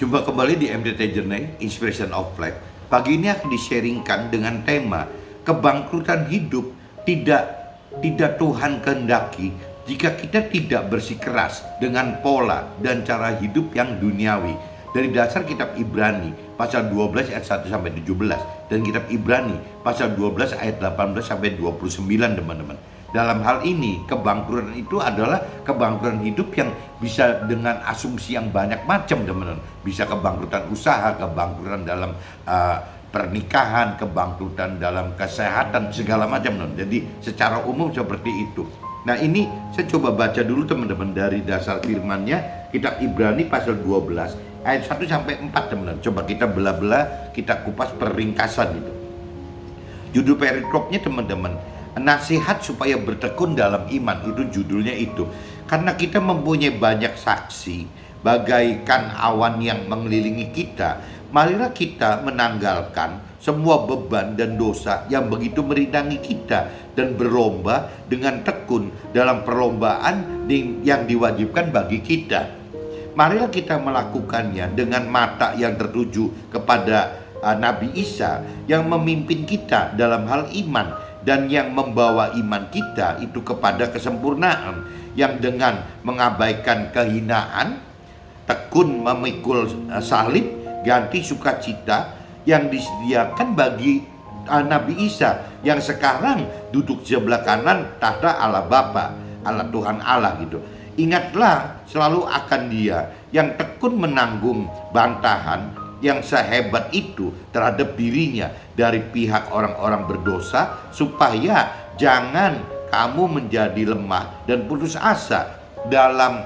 Jumpa kembali di MDT Journey, Inspiration of Life. Pagi ini akan di-sharingkan dengan tema kebangkrutan hidup tidak Tuhan kehendaki jika kita tidak bersikeras dengan pola dan cara hidup yang duniawi. Dari dasar kitab Ibrani pasal 12 ayat 1 sampai 17 dan kitab Ibrani pasal 12 ayat 18 sampai 29, teman-teman. Dalam hal ini, kebangkrutan itu adalah kebangkrutan hidup yang bisa dengan asumsi yang banyak macam, teman-teman. Bisa kebangkrutan usaha, kebangkrutan dalam pernikahan, kebangkrutan dalam kesehatan, segala macam, teman-teman. Jadi secara umum seperti itu. Nah, ini saya coba baca dulu, teman-teman, dari dasar firman-Nya, kitab Ibrani pasal 12 ayat 1 sampai 4, teman-teman. Coba kita belah-belah, kita kupas peringkasan itu. Judul perikopnya, teman-teman, nasihat supaya bertekun dalam iman, itu judulnya itu. Karena kita mempunyai banyak saksi bagaikan awan yang mengelilingi kita, marilah kita menanggalkan semua beban dan dosa yang begitu merintangi kita dan berlomba dengan tekun dalam perlombaan yang diwajibkan bagi kita. Marilah kita melakukannya dengan mata yang tertuju kepada Nabi Isa yang memimpin kita dalam hal iman dan yang membawa iman kita itu kepada kesempurnaan, yang dengan mengabaikan kehinaan tekun memikul salib, ganti sukacita yang disediakan bagi Nabi Isa yang sekarang duduk sebelah kanan tahta Allah Bapa, Allah Tuhan Allah gitu. Ingatlah selalu akan Dia yang tekun menanggung bantahan yang sehebat itu terhadap dirinya dari pihak orang-orang berdosa, supaya jangan kamu menjadi lemah dan putus asa dalam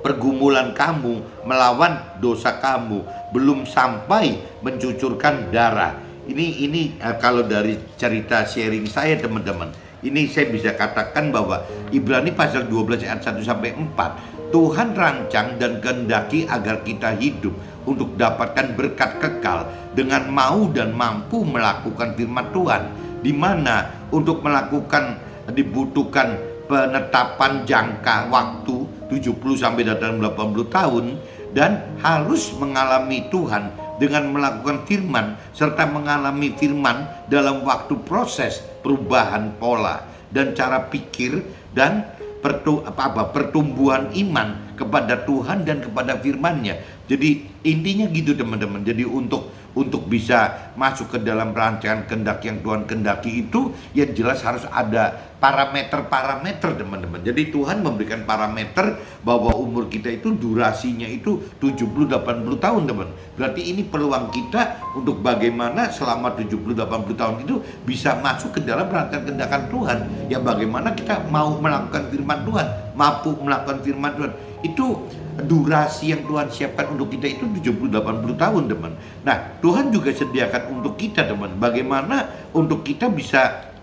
pergumulan kamu melawan dosa kamu, belum sampai mencucurkan darah. Ini kalau dari cerita sharing saya, teman-teman, ini saya bisa katakan bahwa Ibrani pasal 12 ayat 1 sampai 4, Tuhan rancang dan kehendaki agar kita hidup untuk dapatkan berkat kekal dengan mau dan mampu melakukan firman Tuhan, di mana untuk melakukan dibutuhkan penetapan jangka waktu 70 sampai 80 tahun, dan harus mengalami Tuhan dengan melakukan firman serta mengalami firman dalam waktu proses perubahan pola dan cara pikir dan pertumbuhan iman kepada Tuhan dan kepada firman-Nya. Jadi intinya gitu, teman-teman. Jadi untuk bisa masuk ke dalam rancangan kehendak yang Tuhan kehendaki itu, ya jelas harus ada parameter-parameter, teman-teman. Jadi Tuhan memberikan parameter bahwa umur kita itu durasinya itu 70-80 tahun, teman. Berarti ini peluang kita untuk bagaimana selama 70-80 tahun itu bisa masuk ke dalam rancangan kehendak Tuhan. Ya bagaimana kita mau melakukan firman Tuhan, mampu melakukan firman Tuhan. Itu durasi yang Tuhan siapkan untuk kita itu 70-80 tahun, teman. Nah, Tuhan juga sediakan untuk kita, teman, bagaimana untuk kita bisa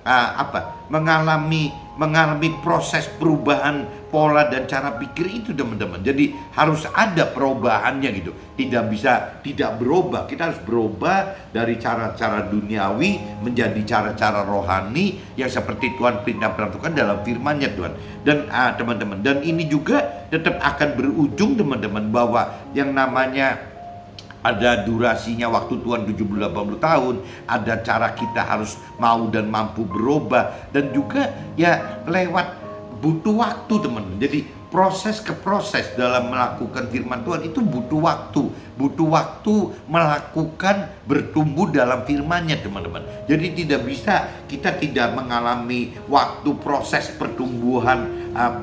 mengalami proses perubahan pola dan cara pikir itu, teman-teman. Jadi harus ada perubahannya gitu. Tidak bisa tidak berubah. Kita harus berubah dari cara-cara duniawi menjadi cara-cara rohani yang seperti Tuhan perintahkan dalam firman-Nya, Tuhan. Dan teman-teman, dan ini juga tetap akan berujung, teman-teman, bahwa yang namanya ada durasinya waktu Tuhan 70-80 tahun, ada cara kita harus mau dan mampu berubah, dan juga ya lewat butuh waktu, teman. Jadi proses ke proses dalam melakukan firman Tuhan itu butuh waktu melakukan bertumbuh dalam firman-Nya, teman-teman. Jadi tidak bisa kita tidak mengalami waktu proses pertumbuhan,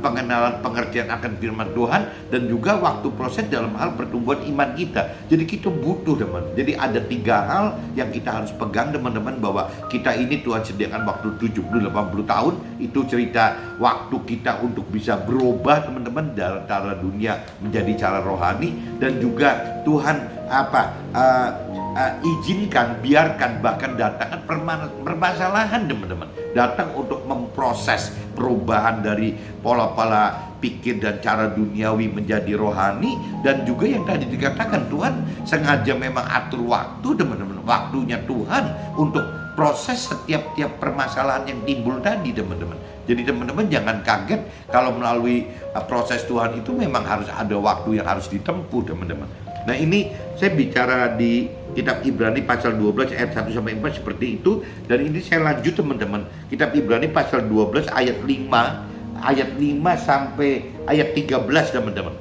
pengenalan, pengertian akan firman Tuhan, dan juga waktu proses dalam hal pertumbuhan iman kita. Jadi kita butuh, teman. Jadi ada 3 hal yang kita harus pegang, teman-teman, bahwa kita ini Tuhan sediakan waktu 70-80 tahun. Itu cerita waktu kita untuk bisa berubah, teman-teman, dari cara dunia menjadi cara rohani. Dan juga Tuhan izinkan, biarkan, bahkan datangkan permasalahan, teman-teman, datang untuk memproses perubahan dari pola-pola pikir dan cara duniawi menjadi rohani. Dan juga yang tadi dikatakan, Tuhan sengaja memang atur waktu, teman-teman, waktunya Tuhan untuk proses setiap permasalahan yang timbul tadi, teman-teman. Jadi teman-teman jangan kaget kalau melalui proses Tuhan itu memang harus ada waktu yang harus ditempuh, teman-teman. Nah ini saya bicara di kitab Ibrani pasal 12 ayat 1 sampai 4 seperti itu. Dan ini saya lanjut teman-teman. Kitab Ibrani pasal 12 ayat 5 sampai ayat 13 teman-teman.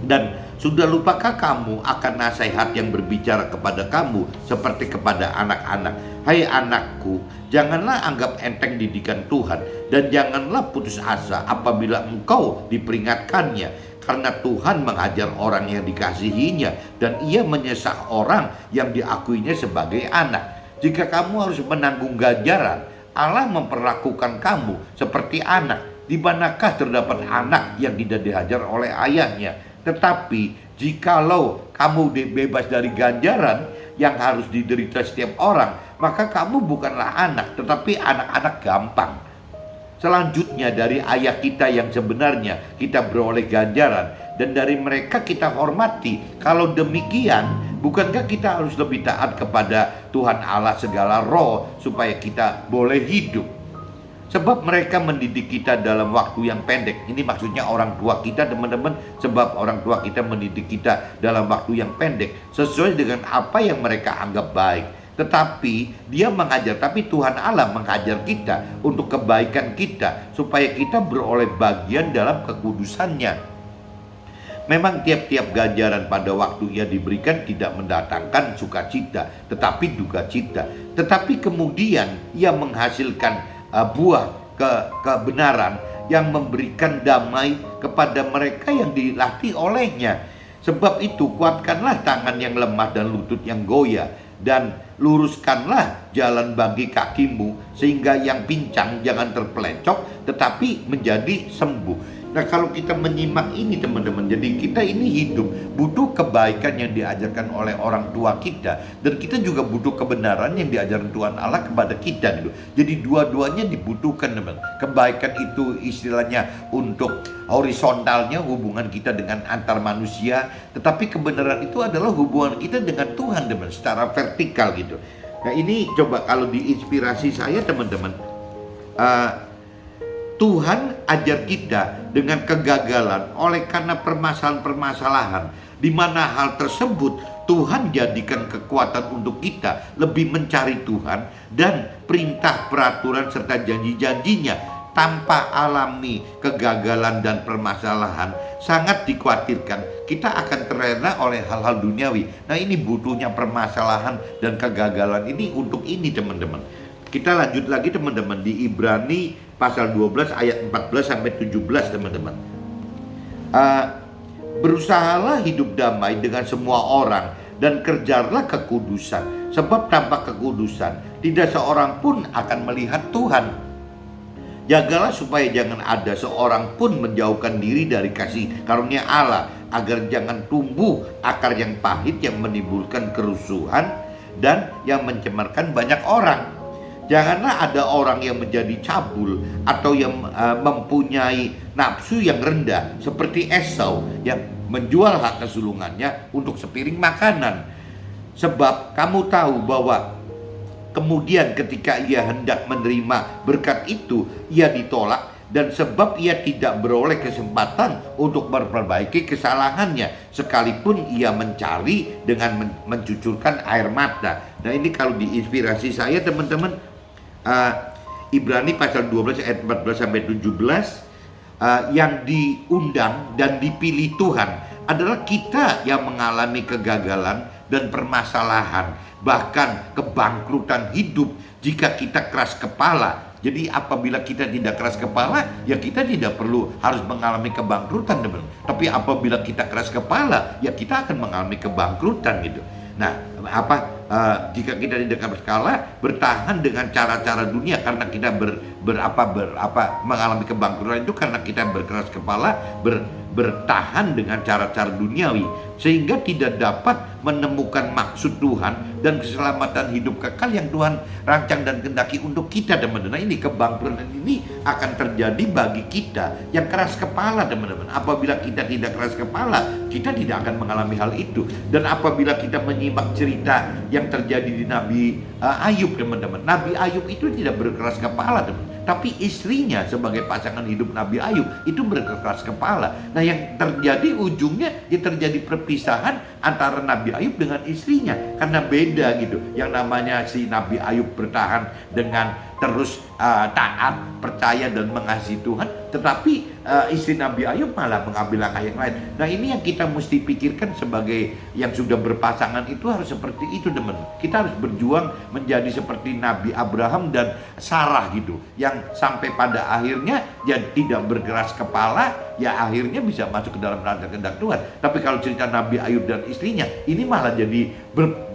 Dan sudah lupakah kamu akan nasihat yang berbicara kepada kamu seperti kepada anak-anak? Hai anakku, janganlah anggap enteng didikan Tuhan, dan janganlah putus asa apabila engkau diperingatkannya. Karena Tuhan mengajar orang yang dikasihinya, dan ia menyesah orang yang diakuinya sebagai anak. Jika kamu harus menanggung ganjaran, Allah memperlakukan kamu seperti anak. Di manakah terdapat anak yang tidak dihajar oleh ayahnya? Tetapi jikalau kamu bebas dari ganjaran yang harus diderita setiap orang, maka kamu bukanlah anak, tetapi anak-anak gampang. Selanjutnya dari ayah kita yang sebenarnya kita beroleh ganjaran, dan dari mereka kita hormati. Kalau demikian, bukankah kita harus lebih taat kepada Tuhan Allah segala roh supaya kita boleh hidup? Sebab mereka mendidik kita dalam waktu yang pendek. Ini maksudnya orang tua kita teman-teman. Sebab orang tua kita mendidik kita dalam waktu yang pendek sesuai dengan apa yang mereka anggap baik. Tetapi dia mengajar, tapi Tuhan Allah mengajar kita untuk kebaikan kita, supaya kita beroleh bagian dalam kekudusannya. Memang tiap-tiap ganjaran pada waktu ia diberikan tidak mendatangkan sukacita, tetapi duka cita. Tetapi kemudian ia menghasilkan buah kebenaran yang memberikan damai kepada mereka yang dilatih olehnya. Sebab itu kuatkanlah tangan yang lemah dan lutut yang goyah, dan luruskanlah jalan bagi kakimu, sehingga yang pincang jangan terpelecok tetapi menjadi sembuh. Nah kalau kita menyimak ini teman-teman, jadi kita ini hidup butuh kebaikan yang diajarkan oleh orang tua kita, dan kita juga butuh kebenaran yang diajarkan Tuhan Allah kepada kita gitu. Jadi dua-duanya dibutuhkan teman. Kebaikan itu istilahnya untuk horizontalnya hubungan kita dengan antar manusia, tetapi kebenaran itu adalah hubungan kita dengan Tuhan teman, secara vertikal gitu. Nah ini coba kalau diinspirasi saya teman-teman, Tuhan ajar kita dengan kegagalan oleh karena permasalahan-permasalahan, di mana hal tersebut Tuhan jadikan kekuatan untuk kita lebih mencari Tuhan dan perintah, peraturan serta janji-janjinya. Tanpa alami kegagalan dan permasalahan, sangat dikhawatirkan kita akan terlena oleh hal-hal duniawi. Nah ini butuhnya permasalahan dan kegagalan ini untuk ini teman-teman. Kita lanjut lagi teman-teman di Ibrani pasal 12 ayat 14 sampai 17 teman-teman. Berusahalah hidup damai dengan semua orang dan kerjalah kekudusan, sebab tanpa kekudusan tidak seorang pun akan melihat Tuhan. Jagalah supaya jangan ada seorang pun menjauhkan diri dari kasih karunia Allah, agar jangan tumbuh akar yang pahit yang menimbulkan kerusuhan dan yang mencemarkan banyak orang. Janganlah ada orang yang menjadi cabul atau yang mempunyai nafsu yang rendah seperti Esau yang menjual hak kesulungannya untuk sepiring makanan. Sebab kamu tahu bahwa kemudian ketika ia hendak menerima berkat itu, ia ditolak, dan sebab ia tidak beroleh kesempatan untuk memperbaiki kesalahannya, sekalipun ia mencari dengan mencucurkan air mata. Nah ini kalau diinspirasi saya teman-teman, Ibrani pasal 12 ayat 14 sampai 17, yang diundang dan dipilih Tuhan adalah kita yang mengalami kegagalan dan permasalahan, bahkan kebangkrutan hidup jika kita keras kepala. Jadi apabila kita tidak keras kepala, ya kita tidak perlu harus mengalami kebangkrutan teman. Tapi apabila kita keras kepala, ya kita akan mengalami kebangkrutan gitu. Nah, jika kita tidak keras kepala, bertahan dengan cara-cara dunia, karena kita mengalami kebangkrutan itu karena kita berkeras kepala, bertahan dengan cara-cara duniawi, sehingga tidak dapat menemukan maksud Tuhan dan keselamatan hidup kekal yang Tuhan rancang dan kehendaki untuk kita teman-teman. Nah, ini kebangkrutan ini akan terjadi bagi kita yang keras kepala teman-teman. Apabila kita tidak keras kepala, kita tidak akan mengalami hal itu. Dan apabila kita menyimak cerita yang terjadi di Nabi Ayub teman-teman, Nabi Ayub itu tidak berkeras kepala teman. Tapi istrinya sebagai pasangan hidup Nabi Ayub itu berkeras kepala. Nah, yang terjadi ujungnya ya terjadi perpisahan antara Nabi Ayub dengan istrinya karena beda gitu. Yang namanya si Nabi Ayub bertahan dengan terus taat, percaya dan mengasihi Tuhan, tetapi istri Nabi Ayub malah mengambil langkah yang lain. Nah, ini yang kita mesti pikirkan sebagai yang sudah berpasangan itu harus seperti itu, teman. Kita harus berjuang menjadi seperti Nabi Abraham dan Sarah gitu, yang sampai pada akhirnya ya tidak berkeras kepala, ya akhirnya bisa masuk ke dalam rancangan kehendak Tuhan. Tapi kalau cerita Nabi Ayub dan istrinya, ini malah jadi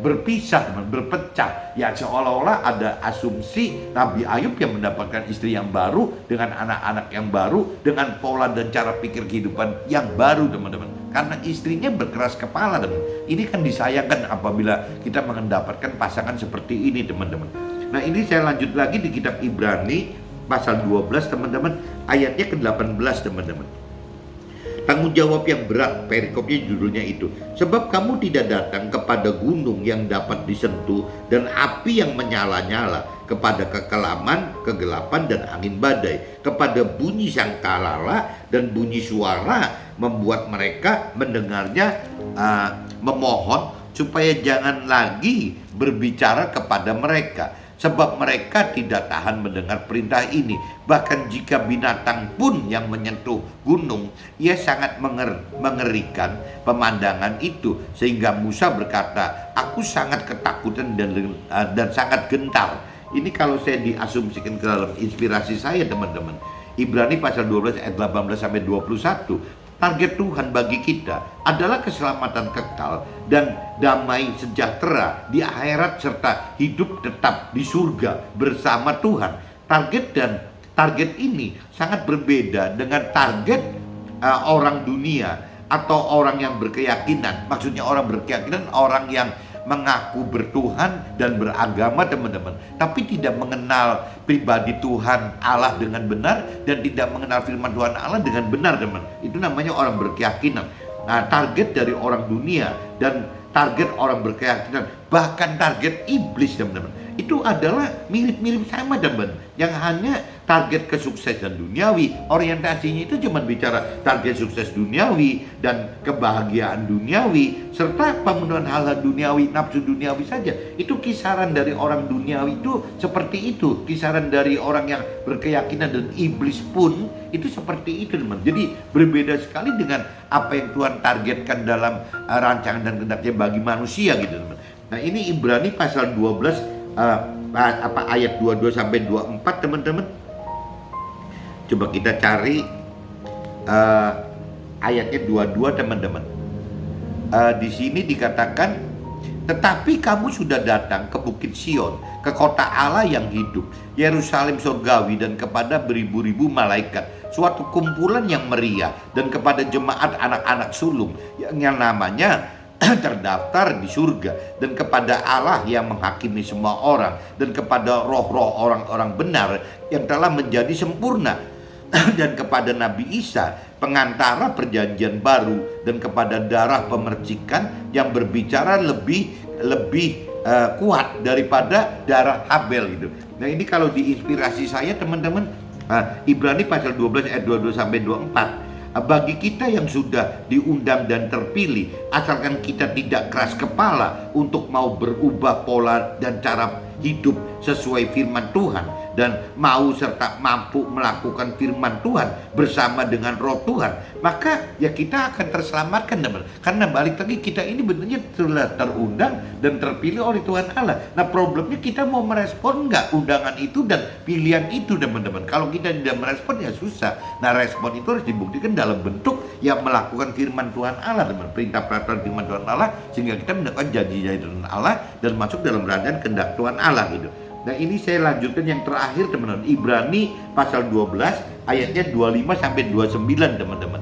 berpisah, teman, berpecah. Ya seolah-olah ada asumsi Nabi Ayub yang mendapatkan istri yang baru dengan anak-anak yang baru dengan pola dan cara pikir kehidupan yang baru, teman-teman. Karena istrinya berkeras kepala, teman. Ini kan disayangkan apabila kita mendapatkan pasangan seperti ini, teman-teman. Nah, ini saya lanjut lagi di kitab Ibrani pasal 12, teman-teman, ayatnya ke-18, teman-teman. Tanggung jawab yang berat, perikopnya judulnya itu. Sebab kamu tidak datang kepada gunung yang dapat disentuh dan api yang menyala-nyala, kepada kekelaman, kegelapan dan angin badai, kepada bunyi sangkalala dan bunyi suara membuat mereka mendengarnya memohon supaya jangan lagi berbicara kepada mereka. Sebab mereka tidak tahan mendengar perintah ini. Bahkan jika binatang pun yang menyentuh gunung, ia sangat mengerikan pemandangan itu. Sehingga Musa berkata, aku sangat ketakutan dan sangat gentar. Ini kalau saya diasumsikan ke dalam inspirasi saya, teman-teman. Ibrani pasal 12 ayat 18 sampai 21. Target Tuhan bagi kita adalah keselamatan kekal dan damai sejahtera di akhirat serta hidup tetap di surga bersama Tuhan. Target ini sangat berbeda dengan target orang dunia atau orang yang berkeyakinan. Maksudnya orang berkeyakinan, orang yang mengaku bertuhan dan beragama, teman-teman, tapi tidak mengenal pribadi Tuhan Allah dengan benar dan tidak mengenal firman Tuhan Allah dengan benar, teman. Itu namanya orang berkeyakinan. Nah, target dari orang dunia dan target orang berkeyakinan, bahkan target iblis, teman-teman, itu adalah mirip-mirip sama, teman. Yang hanya target kesuksesan duniawi, orientasinya itu cuma bicara target sukses duniawi dan kebahagiaan duniawi serta pemenuhan hal-hal duniawi, nafsu duniawi saja. Itu kisaran dari orang duniawi itu seperti itu. Kisaran dari orang yang berkeyakinan dan iblis pun itu seperti itu, teman. Jadi berbeda sekali dengan apa yang Tuhan targetkan dalam rancangan dan kehendaknya bagi manusia gitu, teman. Nah, ini Ibrani pasal 12 ayat 22 sampai 24, teman-teman. Coba kita cari ayatnya 22, teman-teman. Di sini dikatakan, tetapi kamu sudah datang ke Bukit Sion, ke kota Allah yang hidup, Yerusalem surgawi, dan kepada beribu-ribu malaikat, suatu kumpulan yang meriah, dan kepada jemaat anak-anak sulung yang namanya terdaftar di surga, dan kepada Allah yang menghakimi semua orang, dan kepada roh-roh orang-orang benar yang telah menjadi sempurna, dan kepada Nabi Isa pengantara perjanjian baru, dan kepada darah pemercikan yang berbicara lebih kuat daripada darah Habel gitu. Nah, ini kalau diinspirasi saya, teman-teman, Ibrani pasal 12 ayat 22 sampai 24. Bagi kita yang sudah diundang dan terpilih, asalkan kita tidak keras kepala untuk mau berubah pola dan cara hidup sesuai firman Tuhan, dan mau serta mampu melakukan firman Tuhan bersama dengan roh Tuhan, maka ya kita akan terselamatkan, teman. Karena balik lagi, kita ini benarnya telah terundang dan terpilih oleh Tuhan Allah. Nah, problemnya kita mau merespon nggak undangan itu dan pilihan itu, teman-teman. Kalau kita tidak merespon ya susah. Nah, respon itu harus dibuktikan dalam bentuk yang melakukan firman Tuhan Allah, teman. Perintah peraturan firman Tuhan Allah, sehingga kita mendapatkan janji-janji Tuhan Allah dan masuk dalam rancangan kehendak Tuhan Allah gitu. Nah, ini saya lanjutkan yang terakhir, teman-teman. Ibrani pasal 12 ayatnya 25 sampai 29, teman-teman.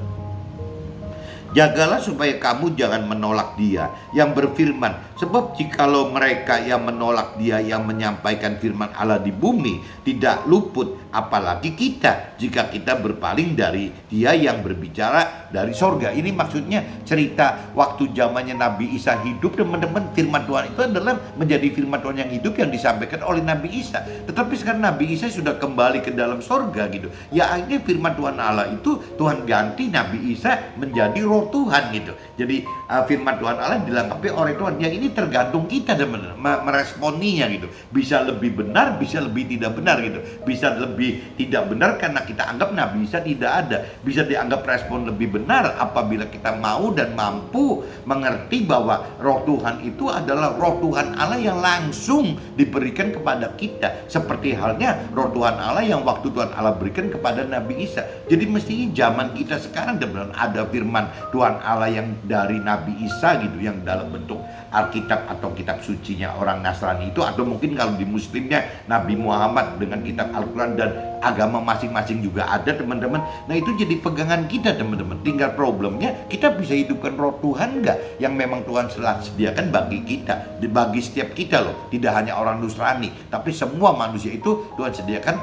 Jagalah supaya kamu jangan menolak Dia yang berfirman, sebab jikalau mereka yang menolak Dia yang menyampaikan firman Allah di bumi tidak luput, apalagi kita jika kita berpaling dari Dia yang berbicara Isa dari sorga. Ini maksudnya cerita waktu zamannya Nabi Isa hidup, teman-teman. Firman Tuhan itu adalah menjadi firman Tuhan yang hidup yang disampaikan oleh Nabi Isa. Tetapi sekarang Nabi Isa sudah kembali ke dalam sorga gitu. Ya akhirnya firman Tuhan Allah itu Tuhan ganti Nabi Isa menjadi roh Tuhan gitu. Jadi firman Tuhan Allah dilengkapi oleh Tuhan. Yang ini tergantung kita, teman-teman, meresponinya gitu. Bisa lebih benar, bisa lebih tidak benar gitu. Bisa lebih tidak benar karena kita anggap Nabi Isa tidak ada. Bisa dianggap respon lebih benar apabila kita mau dan mampu mengerti bahwa roh Tuhan itu adalah roh Tuhan Allah yang langsung diberikan kepada kita. Seperti halnya roh Tuhan Allah yang waktu Tuhan Allah berikan kepada Nabi Isa. Jadi mestinya zaman kita sekarang benar ada firman Tuhan Allah yang dari Nabi Isa gitu, yang dalam bentuk Alkitab atau kitab sucinya orang Nasrani itu, atau mungkin kalau di Muslimnya Nabi Muhammad dengan kitab Al-Quran, dan agama masing-masing juga ada, teman-teman. Nah itu jadi pegangan kita, teman-teman. Tinggal problemnya kita bisa hidupkan roh Tuhan nggak, yang memang Tuhan telah sediakan bagi kita, bagi setiap kita loh. Tidak hanya orang Nasrani, tapi semua manusia itu Tuhan sediakan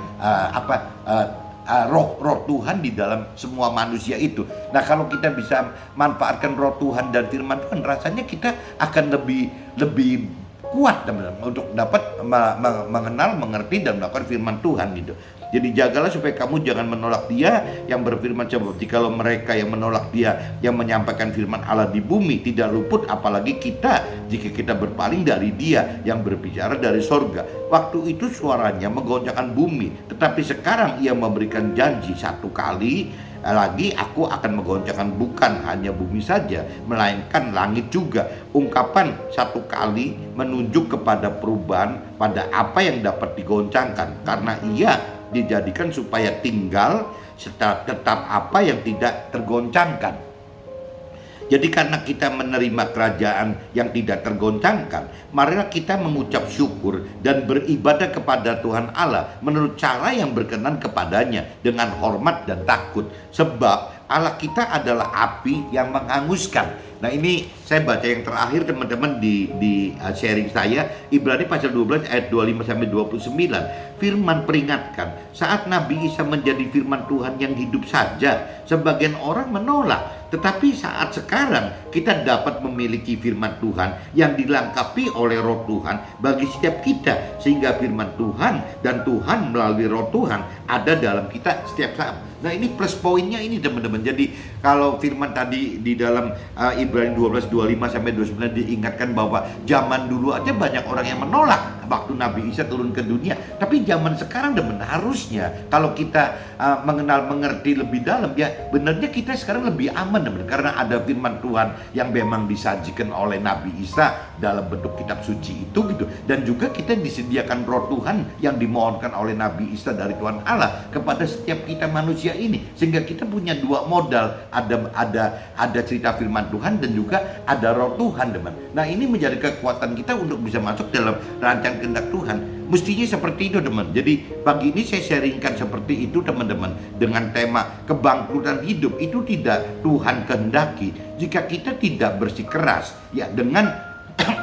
roh Tuhan di dalam semua manusia itu. Nah kalau kita bisa manfaatkan roh Tuhan dan firman Tuhan, rasanya kita akan lebih kuat, teman-teman, untuk dapat mengenal, mengerti dan melakukan firman Tuhan gitu. Jadi jagalah supaya kamu jangan menolak Dia yang berfirman, seperti kalau mereka yang menolak Dia yang menyampaikan firman Allah di bumi tidak luput, apalagi kita jika kita berpaling dari Dia yang berbicara dari sorga. Waktu itu suaranya menggoncangkan bumi, tetapi sekarang Ia memberikan janji satu kali lagi aku akan menggoncangkan bukan hanya bumi saja, melainkan langit juga. Ungkapan satu kali menunjuk kepada perubahan pada apa yang dapat digoncangkan, karena Ia dijadikan supaya tinggal tetap apa yang tidak tergoncangkan. Jadi karena kita menerima kerajaan yang tidak tergoncangkan, marilah kita mengucap syukur dan beribadah kepada Tuhan Allah menurut cara yang berkenan kepadanya dengan hormat dan takut. Sebab Allah kita adalah api yang menghanguskan. Nah ini saya baca yang terakhir, teman-teman, di sharing saya, Ibrani pasal 12 ayat 25 sampai 29. Firman peringatkan, saat Nabi Isa menjadi firman Tuhan yang hidup saja, sebagian orang menolak. Tetapi saat sekarang kita dapat memiliki firman Tuhan yang dilengkapi oleh roh Tuhan bagi setiap kita, sehingga firman Tuhan dan Tuhan melalui roh Tuhan ada dalam kita setiap saat. Nah ini plus poinnya ini, teman-teman. Jadi kalau firman tadi di dalam Ibrani 12, 25 sampai 29 diingatkan bahwa zaman dulu aja banyak orang yang menolak waktu Nabi Isa turun ke dunia. Tapi zaman sekarang harusnya kalau kita mengenal, mengerti lebih dalam, ya benarnya kita sekarang lebih aman, teman, karena ada firman Tuhan yang memang disajikan oleh Nabi Isa dalam bentuk kitab suci itu gitu. Dan juga kita disediakan roh Tuhan yang dimohonkan oleh Nabi Isa dari Tuhan Allah kepada setiap kita manusia ini, sehingga kita punya dua modal, ada cerita firman Tuhan dan juga ada roh Tuhan, teman. Nah ini menjadi kekuatan kita untuk bisa masuk dalam rancangan kehendak Tuhan. Mestinya seperti itu, teman. Jadi pagi ini saya sharingkan seperti itu, teman-teman, dengan tema kebangkrutan hidup itu tidak Tuhan kehendaki jika kita tidak bersikeras ya dengan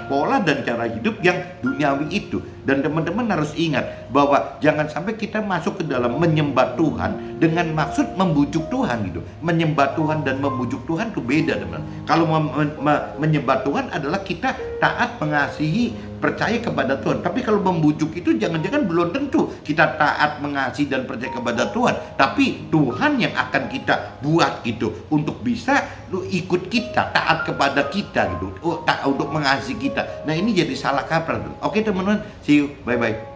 pola dan cara hidup yang duniawi itu. Dan teman-teman harus ingat bahwa jangan sampai kita masuk ke dalam menyembah Tuhan dengan maksud membujuk Tuhan gitu. Menyembah Tuhan dan membujuk Tuhan itu beda, teman. Kalau menyembah Tuhan adalah kita taat, mengasihi, percaya kepada Tuhan. Tapi kalau membujuk itu jangan-jangan belum tentu kita taat, mengasihi dan percaya kepada Tuhan. Tapi Tuhan yang akan kita buat gitu untuk bisa ikut kita, taat kepada kita gitu, untuk mengasihi kita. Nah ini jadi salah kaprah. Oke teman-teman, see you, bye-bye.